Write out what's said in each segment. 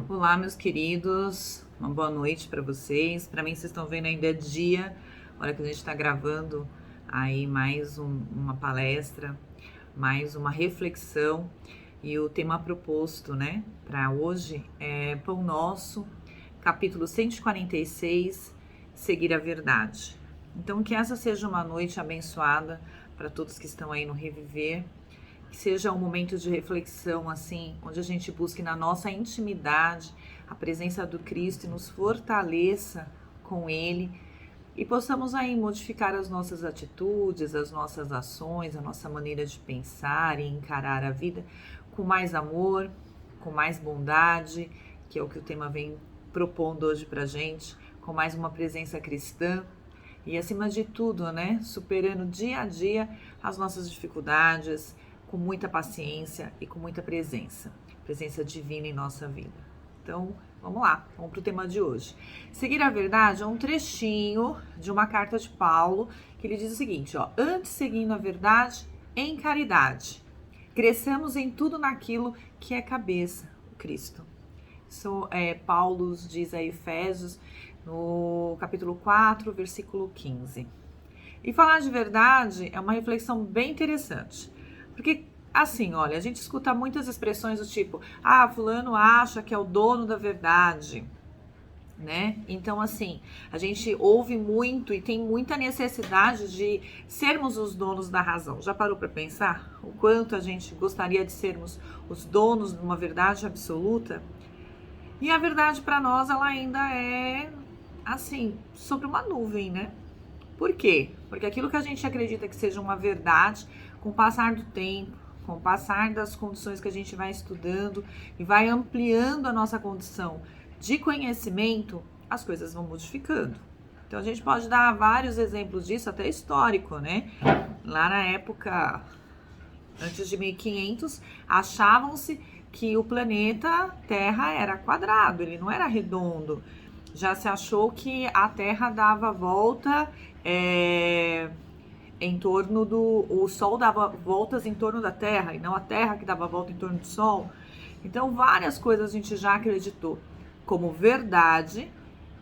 Olá, meus queridos, uma boa noite para vocês. Para mim, vocês estão vendo ainda é dia, hora que a gente está gravando aí mais uma palestra, mais uma reflexão. E o tema proposto, né, para hoje é Pão Nosso, capítulo 146, Seguir a Verdade. Então, que essa seja uma noite abençoada para todos que estão aí no Reviver. Que seja um momento de reflexão, assim, onde a gente busque na nossa intimidade a presença do Cristo e nos fortaleça com Ele e possamos aí modificar as nossas atitudes, as nossas ações, a nossa maneira de pensar e encarar a vida com mais amor, com mais bondade, que é o que o tema vem propondo hoje pra gente, com mais uma presença cristã. E acima de tudo, né, superando dia a dia as nossas dificuldades, com muita paciência e com muita presença divina em nossa vida. Então, vamos lá, vamos para o tema de hoje. Seguir a verdade é um trechinho de uma carta de Paulo, que ele diz o seguinte, ó: antes seguindo a verdade em caridade, cresçamos em tudo naquilo que é cabeça, o Cristo. Isso Paulo diz a Efésios, no capítulo 4, versículo 15. E falar de verdade é uma reflexão bem interessante. Porque, assim, olha, a gente escuta muitas expressões do tipo, fulano acha que é o dono da verdade, né? Então, assim, a gente ouve muito e tem muita necessidade de sermos os donos da razão. Já parou para pensar o quanto a gente gostaria de sermos os donos de uma verdade absoluta? E a verdade para nós, ela ainda é, assim, sobre uma nuvem, né? Por quê? Porque aquilo que a gente acredita que seja uma verdade, com o passar do tempo, com o passar das condições que a gente vai estudando e vai ampliando a nossa condição de conhecimento, as coisas vão modificando. Então a gente pode dar vários exemplos disso, até histórico, né? Lá na época, antes de 1500, achavam-se que o planeta Terra era quadrado, ele não era redondo. Já se achou que a Terra dava volta em torno o Sol dava voltas em torno da Terra e não a Terra que dava volta em torno do Sol. Então, várias coisas a gente já acreditou como verdade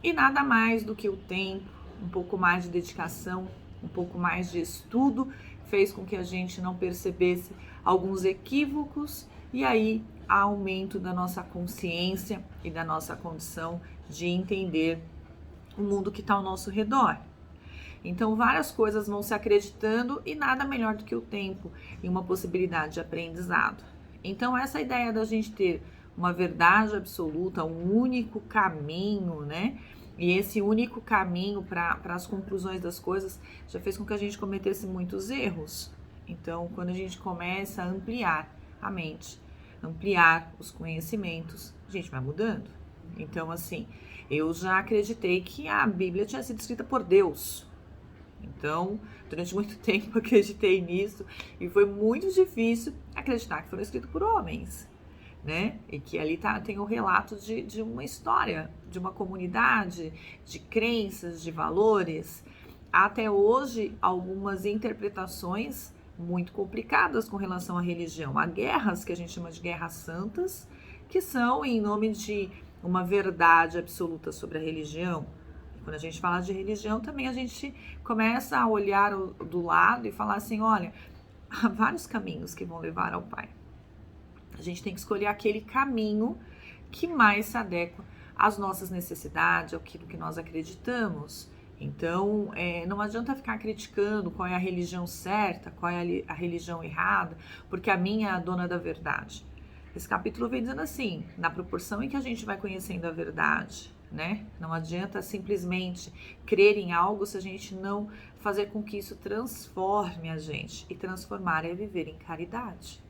e nada mais do que o tempo, um pouco mais de dedicação, um pouco mais de estudo fez com que a gente não percebesse alguns equívocos e aí aumento da nossa consciência e da nossa condição de entender o mundo que está ao nosso redor. Então, várias coisas vão se acreditando e nada melhor do que o tempo e uma possibilidade de aprendizado. Então, essa ideia da gente ter uma verdade absoluta, um único caminho, né? E esse único caminho para as conclusões das coisas já fez com que a gente cometesse muitos erros. Então, quando a gente começa a ampliar a mente, ampliar os conhecimentos, a gente vai mudando. Então, assim, eu já acreditei que a Bíblia tinha sido escrita por Deus. Então, durante muito tempo acreditei nisso e foi muito difícil acreditar que foram escritos por homens, né? E que ali tem o relato de uma história, de uma comunidade, de crenças, de valores. Até hoje, algumas interpretações muito complicadas com relação à religião. Há guerras que a gente chama de guerras santas, que são em nome de uma verdade absoluta sobre a religião. Quando a gente fala de religião, também a gente começa a olhar do lado e falar assim, olha, há vários caminhos que vão levar ao Pai. A gente tem que escolher aquele caminho que mais se adequa às nossas necessidades, àquilo que nós acreditamos. Então, não adianta ficar criticando qual é a religião certa, qual é a religião errada, porque a minha é a dona da verdade. Esse capítulo vem dizendo assim, na proporção em que a gente vai conhecendo a verdade, né? Não adianta simplesmente crer em algo se a gente não fazer com que isso transforme a gente. E transformar é viver em caridade.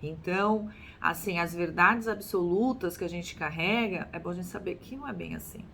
Então, assim, as verdades absolutas que a gente carrega, é bom a gente saber que não é bem assim.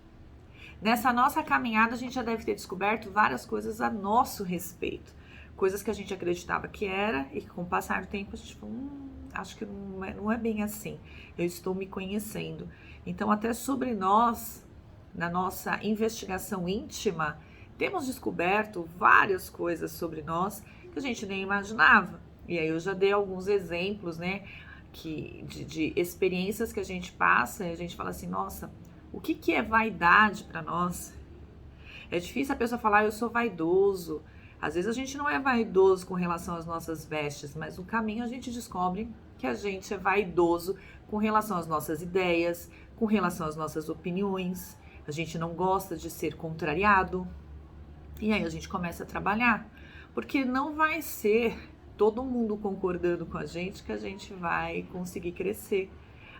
Nessa nossa caminhada, a gente já deve ter descoberto várias coisas a nosso respeito. Coisas que a gente acreditava que era e que com o passar do tempo a gente falou, acho que não é bem assim. Eu estou me conhecendo. Então, até sobre nós, na nossa investigação íntima, temos descoberto várias coisas sobre nós que a gente nem imaginava. E aí eu já dei alguns exemplos, né? de experiências que a gente passa, e a gente fala assim, nossa, o que é vaidade para nós? É difícil a pessoa falar, eu sou vaidoso. Às vezes a gente não é vaidoso com relação às nossas vestes, mas no caminho a gente descobre que a gente é vaidoso com relação às nossas ideias, com relação às nossas opiniões. A gente não gosta de ser contrariado. E aí a gente começa a trabalhar, porque não vai ser todo mundo concordando com a gente que a gente vai conseguir crescer.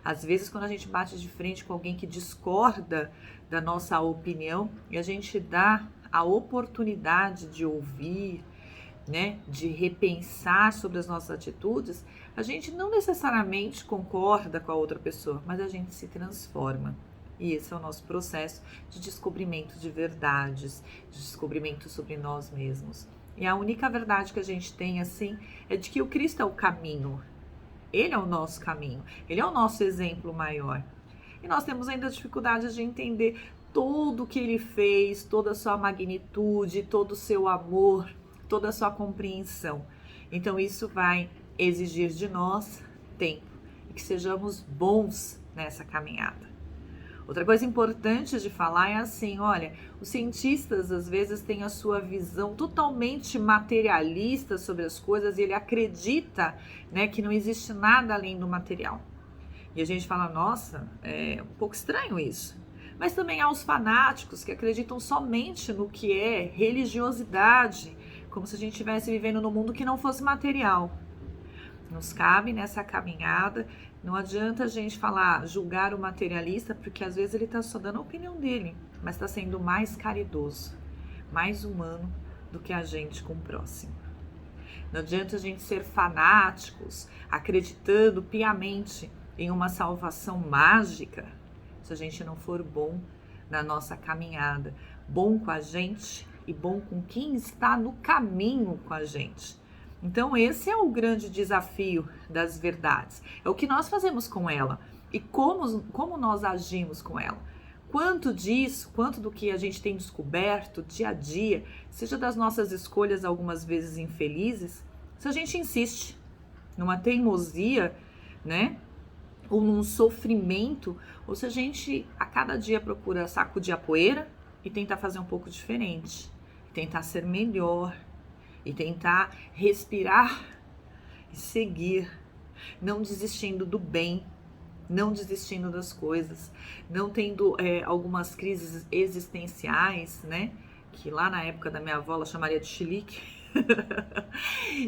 Às vezes, quando a gente bate de frente com alguém que discorda da nossa opinião e a gente dá a oportunidade de ouvir, né, de repensar sobre as nossas atitudes, a gente não necessariamente concorda com a outra pessoa, mas a gente se transforma. E esse é o nosso processo de descobrimento de verdades, de descobrimento sobre nós mesmos. E a única verdade que a gente tem, assim, é de que o Cristo é o caminho. Ele é o nosso caminho, ele é o nosso exemplo maior. E nós temos ainda dificuldade de entender tudo o que ele fez, toda a sua magnitude, todo o seu amor, toda a sua compreensão. Então isso vai exigir de nós tempo e que sejamos bons nessa caminhada. Outra coisa importante de falar é assim, olha, os cientistas às vezes têm a sua visão totalmente materialista sobre as coisas e ele acredita, né, que não existe nada além do material. E a gente fala, nossa, é um pouco estranho isso. Mas também há os fanáticos que acreditam somente no que é religiosidade, como se a gente estivesse vivendo num mundo que não fosse material. Nos cabe nessa caminhada, não adianta a gente falar, julgar o materialista, porque às vezes ele está só dando a opinião dele, mas está sendo mais caridoso, mais humano do que a gente com o próximo. Não adianta a gente ser fanáticos, acreditando piamente em uma salvação mágica, se a gente não for bom na nossa caminhada, bom com a gente e bom com quem está no caminho com a gente. Então esse é o grande desafio das verdades, é o que nós fazemos com ela e como nós agimos com ela. Quanto disso, quanto do que a gente tem descoberto dia a dia, seja das nossas escolhas algumas vezes infelizes, se a gente insiste numa teimosia, né, ou num sofrimento, ou se a gente a cada dia procura sacudir a poeira e tentar fazer um pouco diferente, tentar ser melhor, e tentar respirar e seguir, não desistindo do bem, não desistindo das coisas, não tendo algumas crises existenciais, né? Que lá na época da minha avó ela chamaria de chilique,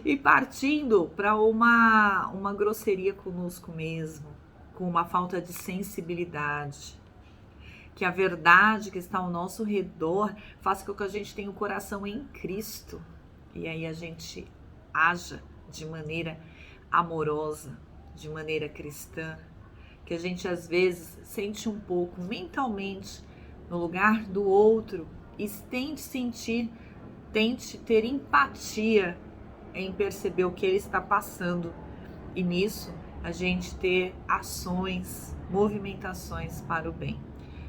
e partindo para uma grosseria conosco mesmo, com uma falta de sensibilidade. Que a verdade que está ao nosso redor faça com que a gente tenha o coração em Cristo. E aí a gente haja de maneira amorosa, de maneira cristã, que a gente às vezes sente um pouco mentalmente no lugar do outro e tente ter empatia em perceber o que ele está passando. E nisso a gente ter ações, movimentações para o bem.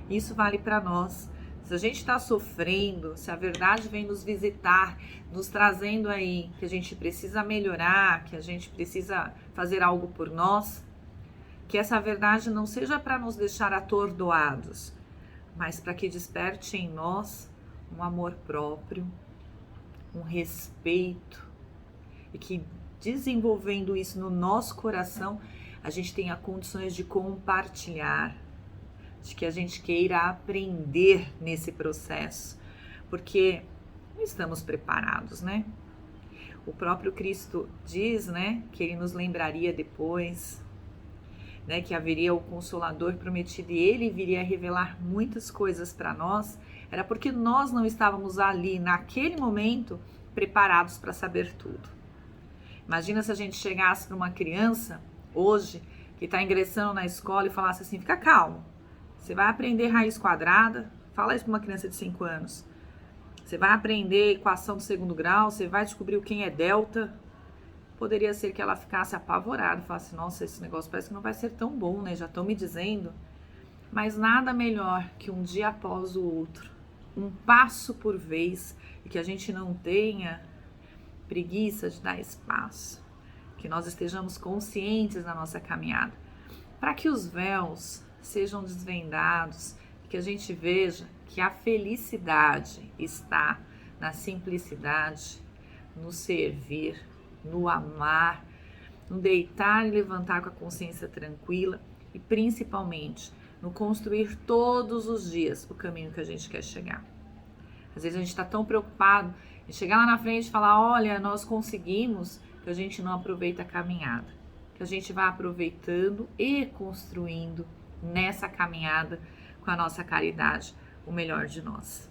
Isso vale para nós. Se a gente está sofrendo, se a verdade vem nos visitar, nos trazendo aí que a gente precisa melhorar, que a gente precisa fazer algo por nós, que essa verdade não seja para nos deixar atordoados, mas para que desperte em nós um amor próprio, um respeito, e que desenvolvendo isso no nosso coração, a gente tenha condições de compartilhar, de que a gente queira aprender nesse processo, porque não estamos preparados, né? O próprio Cristo diz, né, que ele nos lembraria depois, né, que haveria o Consolador prometido e ele viria a revelar muitas coisas para nós, era porque nós não estávamos ali, naquele momento, preparados para saber tudo. Imagina se a gente chegasse para uma criança, hoje, que está ingressando na escola e falasse assim, fica calmo, você vai aprender raiz quadrada, fala isso para uma criança de 5 anos. Você vai aprender equação do segundo grau, você vai descobrir o que é delta. Poderia ser que ela ficasse apavorada, falasse, nossa, esse negócio parece que não vai ser tão bom, né? Já estão me dizendo. Mas nada melhor que um dia após o outro, um passo por vez, e que a gente não tenha preguiça de dar espaço. Que que nós estejamos conscientes na nossa caminhada, para que os véus sejam desvendados e que a gente veja que a felicidade está na simplicidade, no servir, no amar, no deitar e levantar com a consciência tranquila e principalmente no construir todos os dias o caminho que a gente quer chegar. Às vezes a gente está tão preocupado em chegar lá na frente e falar, olha, nós conseguimos, que a gente não aproveita a caminhada, que a gente vai aproveitando e construindo nessa caminhada com a nossa caridade o melhor de nós.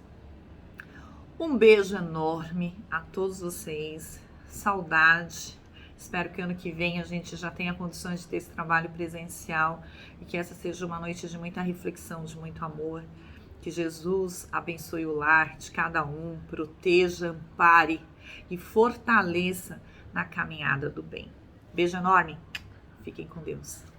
Um beijo enorme a todos vocês, saudade. Espero que ano que vem a gente já tenha condições de ter esse trabalho presencial e que essa seja uma noite de muita reflexão, de muito amor. Que Jesus abençoe o lar de cada um, proteja, ampare e fortaleça na caminhada do bem. Beijo enorme, fiquem com Deus.